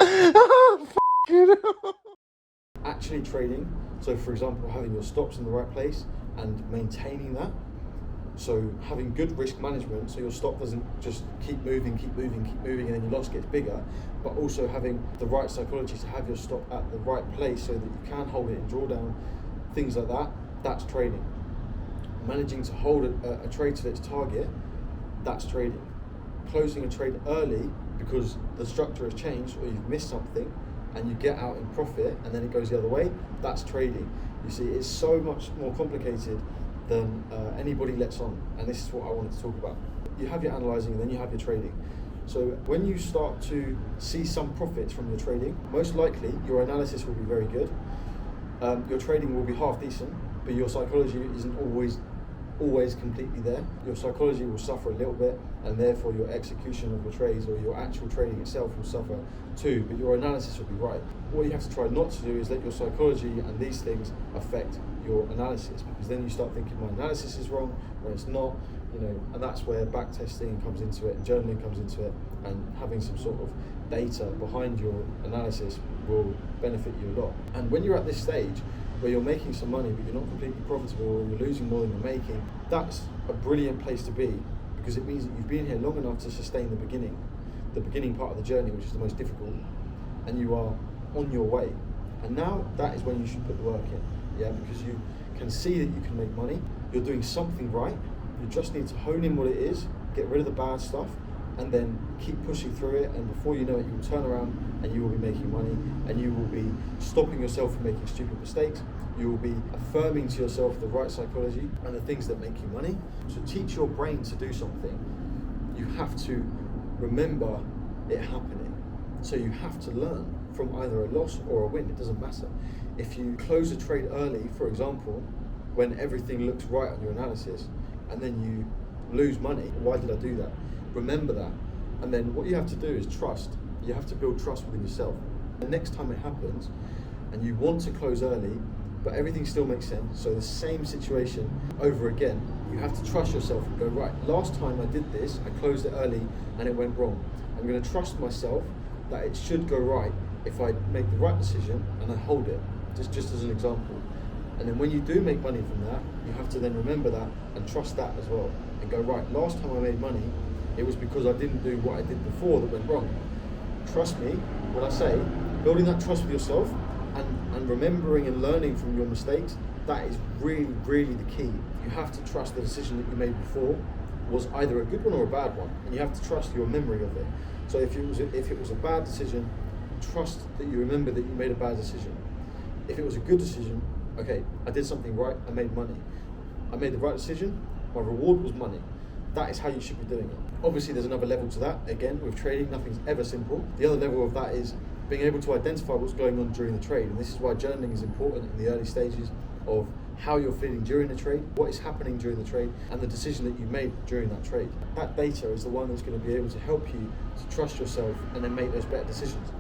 Oh, f***ing hell. Actually trading, so for example, having your stops in the right place and maintaining that. So having good risk management, so your stop doesn't just keep moving, and then your loss gets bigger, but also having the right psychology to have your stop at the right place so that you can hold it in drawdown, things like that, that's trading. Managing to hold a trade to its target, that's trading. Closing a trade early because the structure has changed or you've missed something and you get out in profit and then it goes the other way, that's trading. You see, it's so much more complicated than anybody lets on, and this is what I wanted to talk about. You have your analysing and then you have your trading. So when you start to see some profits from your trading, most likely your analysis will be very good, your trading will be half decent, but your psychology isn't always completely there. Your psychology will suffer a little bit, and therefore your execution of the trades or your actual trading itself will suffer too, but your analysis will be right. What you have to try not to do is let your psychology and these things affect your analysis, because then you start thinking my analysis is wrong when it's not, and that's where back testing comes into it and journaling comes into it, and having some sort of data behind your analysis will benefit you a lot. And when you're at this stage where you're making some money but you're not completely profitable or you're losing more than you're making, that's a brilliant place to be, because it means that you've been here long enough to sustain the beginning part of the journey, which is the most difficult, and you are on your way. And now that is when you should put the work in, because you can see that you can make money, you're doing something right, you just need to hone in what it is, get rid of the bad stuff, and then keep pushing through it, and before you know it, you will turn around and you will be making money, and you will be stopping yourself from making stupid mistakes. You will be affirming to yourself the right psychology and the things that make you money. To teach your brain to do something, you have to remember it happening. So you have to learn from either a loss or a win, it doesn't matter. If you close a trade early, for example, when everything looks right on your analysis, and then you lose money, why did I do that? Remember that, and then what you have to do is trust. You have to build trust within yourself. The next time it happens and you want to close early but everything still makes sense, so the same situation over again, you have to trust yourself and go, right, last time I did this, I closed it early and it went wrong. I'm going to trust myself that it should go right if I make the right decision and I hold it, just as an example. And then when you do make money from that, you have to then remember that and trust that as well, and go, right, last time I made money, it was because I didn't do what I did before that went wrong. Trust me when I say building that trust with yourself and remembering and learning from your mistakes, that is really, really the key. You have to trust the decision that you made before was either a good one or a bad one, and you have to trust your memory of it. So if it was a bad decision, trust that you remember that you made a bad decision. If it was a good decision, okay, I did something right, I made money. I made the right decision, my reward was money. That is how you should be doing it. Obviously there's another level to that. Again, with trading, nothing's ever simple. The other level of that is being able to identify what's going on during the trade. And this is why journaling is important in the early stages of how you're feeling during the trade, what is happening during the trade, and the decision that you made during that trade. That data is the one that's going to be able to help you to trust yourself and then make those better decisions.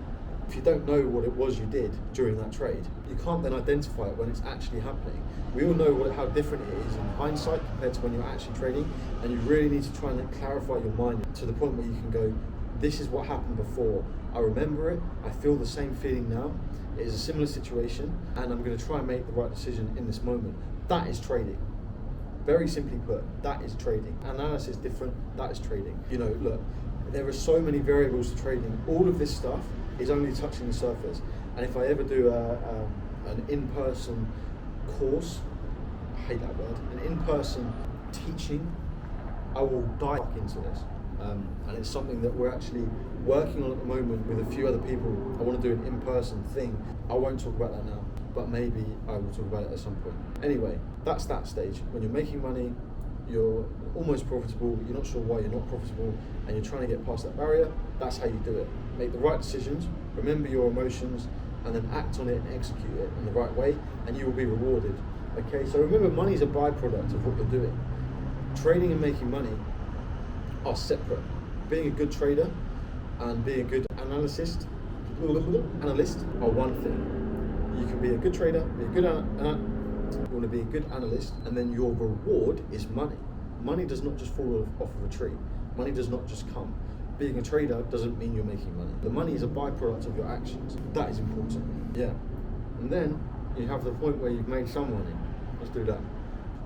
If you don't know what it was you did during that trade, you can't then identify it when it's actually happening. We all know how different it is in hindsight compared to when you're actually trading, and you really need to try and clarify your mind to the point where you can go, this is what happened before. I remember it, I feel the same feeling now, it is a similar situation, and I'm going to try and make the right decision in this moment. That is trading. Very simply put, that is trading. Analysis different, that is trading. Look, there are so many variables to trading. All of this stuff is only touching the surface. And if I ever do an in-person course, I hate that word, an in-person teaching, I will dive into this. And it's something that we're actually working on at the moment with a few other people. I want to do an in-person thing. I won't talk about that now, but maybe I will talk about it at some point. Anyway, that's that stage. When you're making money, you're almost profitable, you're not sure why you're not profitable, and you're trying to get past that barrier, that's how you do it. Make the right decisions, remember your emotions, and then act on it and execute it in the right way, and you will be rewarded. Okay, so remember, money is a byproduct of what you're doing. Trading and making money are separate. Being a good trader and being a good analyst are one thing. You can be a good trader, be a good you want to be a good analyst, and then your reward is money. Money does not just fall off of a tree. Money does not just come. being a trader doesn't mean you're making money. The money is a byproduct of your actions. That is important. Yeah. And then you have the point where you've made some money. Let's do that.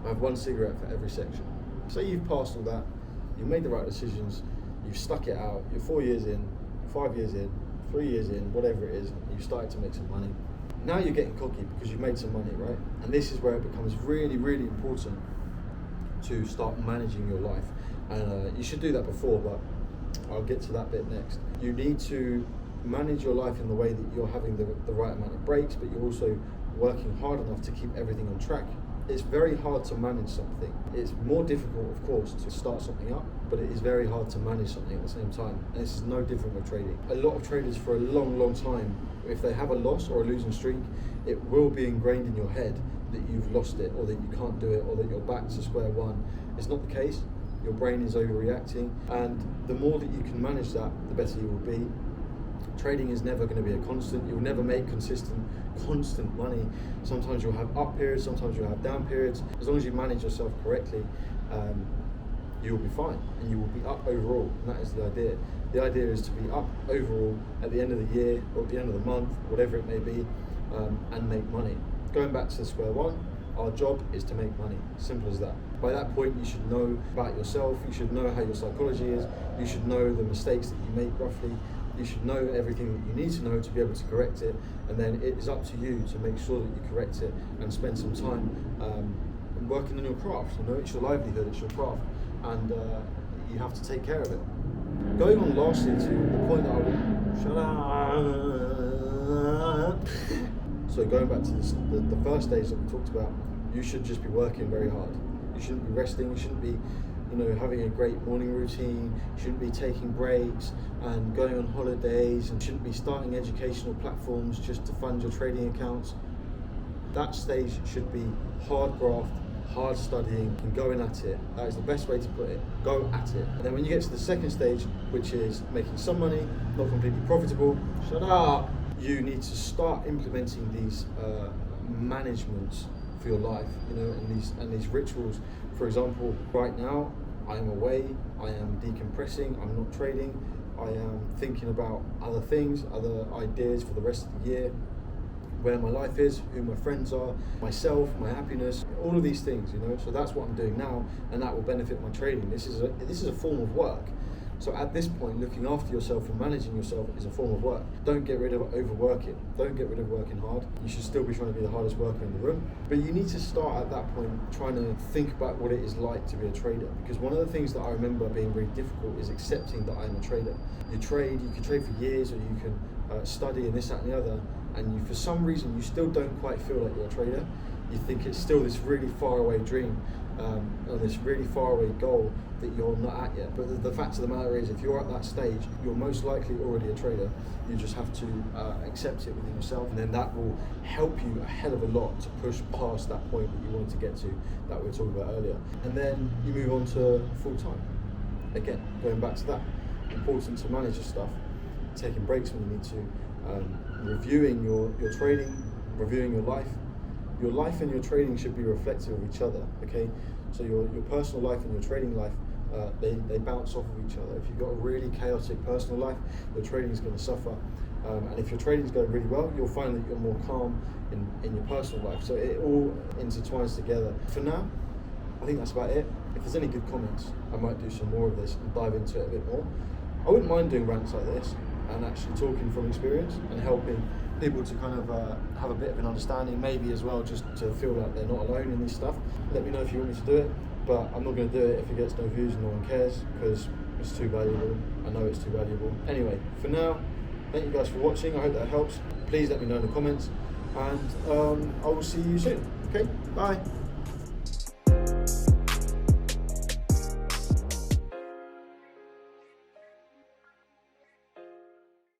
I have 1 cigarette for every section. Say you've passed all that, you've made the right decisions, you've stuck it out, you're 4 years in, 5 years in, 3 years in, whatever it is, you've started to make some money. Now you're getting cocky because you've made some money, right? And this is where it becomes really, really important to start managing your life. And you should do that before, but I'll get to that bit next. You need to manage your life in the way that you're having the right amount of breaks, but you're also working hard enough to keep everything on track. It's very hard to manage something. It's more difficult, of course, to start something up, but it is very hard to manage something at the same time. And this is no different with trading. A lot of traders for a long, long time, if they have a loss or a losing streak, it will be ingrained in your head that you've lost it, or that you can't do it, or that you're back to square one. It's not the case. Your brain is overreacting, and the more that you can manage that, the better you will be. Trading is never going to be a constant. You'll never make constant money. Sometimes you'll have up periods, sometimes you'll have down periods. As long as you manage yourself correctly, you'll be fine, and you will be up overall. And that is the idea. The idea is to be up overall at the end of the year, or at the end of the month, whatever it may be, and make money. Going back to square one, our job is to make money. Simple as that. By that point, you should know about yourself. You should know how your psychology is. You should know the mistakes that you make roughly. You should know everything that you need to know to be able to correct it, and then it is up to you to make sure that you correct it and spend some time working on your craft. You know, it's your livelihood, it's your craft, and you have to take care of it. Going on lastly to the point that I will shut up. So going back to the first stage that we talked about, you should just be working very hard. You shouldn't be resting. You shouldn't be having a great morning routine. You shouldn't be taking breaks and going on holidays, and shouldn't be starting educational platforms just to fund your trading accounts. That stage should be hard graft, hard studying, and going at it. That is the best way to put it. Go at it. And then when you get to the second stage, which is making some money, not completely profitable, shut up. You need to start implementing these managements for your life, and these rituals. For example, right now, I am away, I am decompressing, I'm not trading, I am thinking about other things, other ideas for the rest of the year, where my life is, who my friends are, myself, my happiness, all of these things, So that's what I'm doing now, and that will benefit my trading. This is a form of work. So at this point, looking after yourself and managing yourself is a form of work. Don't get rid of overworking. Don't get rid of working hard. You should still be trying to be the hardest worker in the room. But you need to start at that point trying to think about what it is like to be a trader. Because one of the things that I remember being really difficult is accepting that I'm a trader. You can trade for years, or you can study and this, that and the other, and for some reason you still don't quite feel like you're a trader. You think it's still this really far away dream, or this really far away goal that you're not at yet. But the fact of the matter is, if you're at that stage, you're most likely already a trader. You just have to accept it within yourself, and then that will help you a hell of a lot to push past that point that you wanted to get to, that we were talking about earlier. And then you move on to full time. Again, going back to that, important to manage your stuff, taking breaks when you need to, reviewing your trading, reviewing your life. Your life and your trading should be reflective of each other, okay? So your personal life and your trading life, they bounce off of each other. If you've got a really chaotic personal life, your trading is going to suffer. And if your trading is going really well, you'll find that you're more calm in your personal life. So it all intertwines together. For now, I think that's about it. If there's any good comments, I might do some more of this and dive into it a bit more. I wouldn't mind doing rants like this and actually talking from experience and helping people to kind of have a bit of an understanding, maybe as well, just to feel like they're not alone in this stuff. Let me know if you want me to do it, but I'm not going to do it if it gets no views and no one cares, because it's too valuable. I know it's too valuable. Anyway, for now, thank you guys for watching. I hope that helps. Please let me know in the comments, and I will see you soon. Okay, bye.